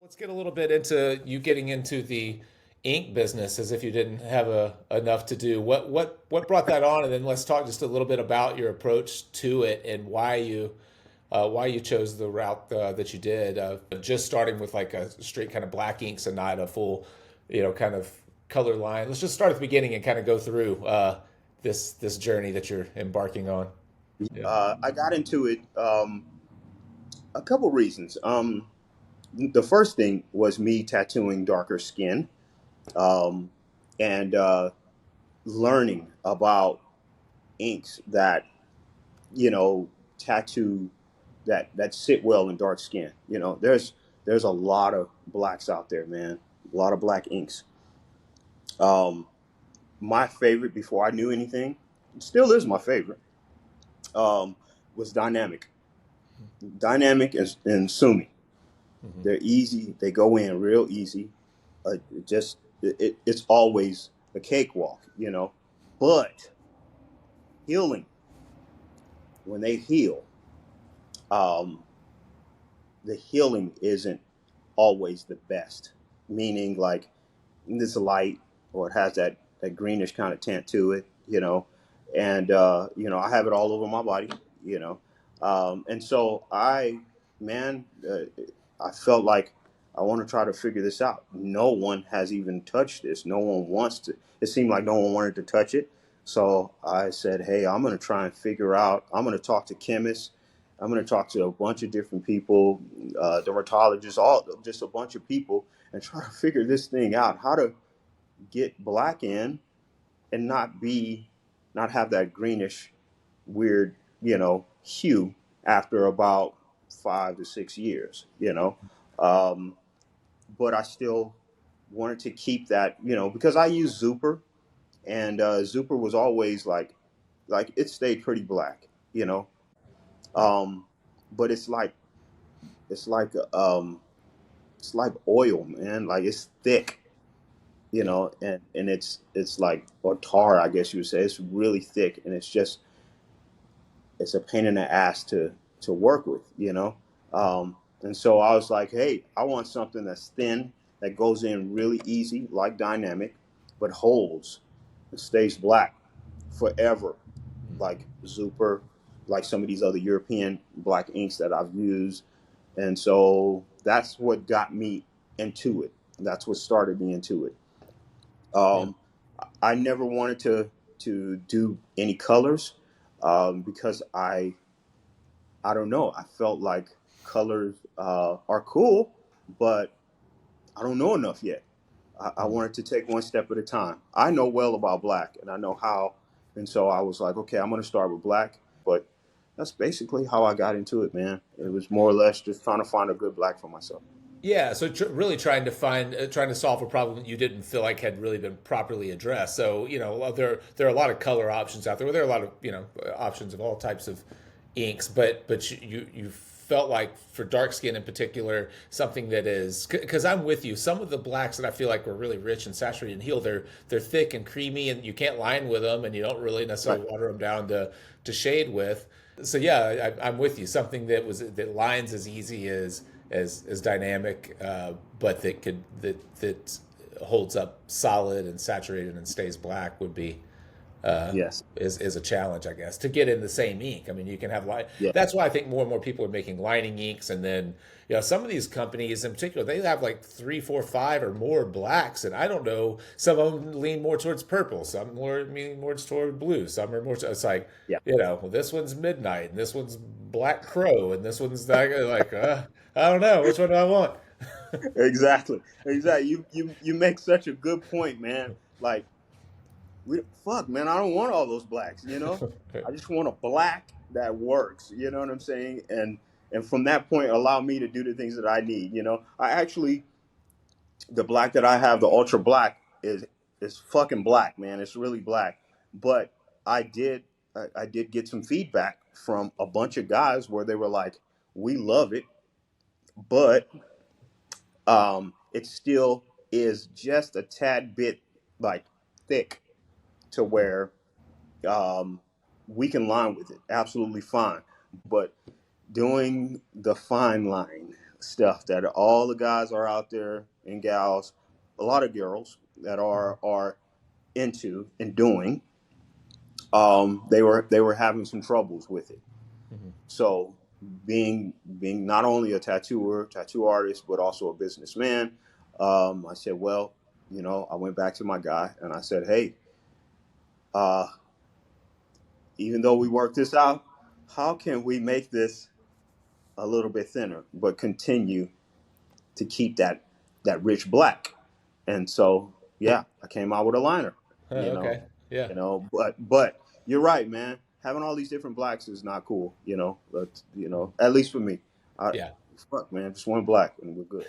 Let's get a little bit into you getting into the ink business as if you didn't have enough to do. What brought that on, and then let's talk just a little bit about your approach to it and why you chose the route that you did. Just starting with like a straight kind of black inks and not a full, kind of color line. Let's just start at the beginning and kind of go through this journey that you're embarking on. Yeah. I got into it a couple reasons. The first thing was me tattooing darker skin um, and learning about inks that you know tattoo that sit well in dark skin. There's a lot of blacks out there, man. A lot of black inks. Um, my favorite before I knew anything, still is my favorite, um, was dynamic. Dynamic and Sumi. Mhm. They're easy. They go in real easy. It's always a cakewalk. But healing, when they heal, um, the healing isn't always the best. Meaning, like this light, or it has that greenish kind of tint to it. And I have it all over my body. You know, and so man, I felt like I want to try to figure this out. No one has even touched this. No one wants to. It seemed like no one wanted to touch it. So I said, hey, I'm going to try and figure out. I'm going to talk to chemists. I'm going to talk to a bunch of different people, dermatologists, all just a bunch of people, and try to figure this thing out. How to get black in and not have that greenish, weird, hue after about 5 to 6 years. Um, but I still wanted to keep that, because I use Zuper, and Zuper was always like it stayed pretty black, you know. Um, but it's like it's like oil, man. Like it's thick, and it's like, or tar, I guess you would say. It's really thick, and it's a pain in the ass to work with. And so I was like, hey, I want something that's thin, that goes in really easy, like dynamic, but holds and stays black forever, like Zuper, like some of these other European black inks that I've used. And so that's what got me into it. That's what started me into it. Yeah. Um, I never wanted to do any colors, because I don't know. I felt like colors are cool, but I don't know enough yet. I Mhm. wanted to take one step at a time. I know well about black, and I know how, and so I was like, okay, I'm going to start with black. But that's basically how I got into it, man. It was more or less just trying to find a good black for myself. Yeah, so really trying to solve a problem that you didn't feel like had really been properly addressed. So there are a lot of color options out there. Well, there are a lot of options of all types of inks, but you felt like for dark skin in particular, something that is because I'm with you. Some of the blacks that I feel like were really rich and saturated and healed, they're thick and creamy, and you can't line with them, and you don't really Right. necessarily water them down to shade with. So yeah, I'm with you. Something that lines as easy as dynamic, but that holds up solid and saturated and stays black would be Yes. is a challenge, I guess, to get in the same ink. I mean, you can have line. Yeah. That's why I think more and more people are making lining inks, and then some of these companies in particular they have like three, four, five or more blacks, and I don't know. Some of them lean more towards purple, some more leaning more toward blue, some are more. It's like Yeah. well, this one's midnight, and this one's black crow, and this one's like I don't know which one do I want. Exactly. Exactly. You make such a good point, man. Like, fuck, man, I don't want all those blacks. I just want a black that works. You know what I'm saying? And from that point, allow me to do the things that I need. I actually, the black that I have, the ultra black, is fucking black, man. It's really black. But I did get some feedback from a bunch of guys where they were like, we love it, but it still is just a tad bit like thick to where um, we can line with it absolutely fine. But doing the fine line, stuff that all the guys are out there and gals, a lot of girls that are into and doing. They were having some troubles with it. Mm-hmm. So being not only a tattoo artist, but also a businessman, I said, well, I went back to my guy and I said, hey, uh, even though we worked this out, how can we make this a little bit thinner, but continue to keep that rich black? And so, yeah, I came out with a liner, you know, Okay. Yeah. but you're right, man. Having all these different blacks is not cool, but at least for me, I Yeah. fuck, man, just one black and we're good.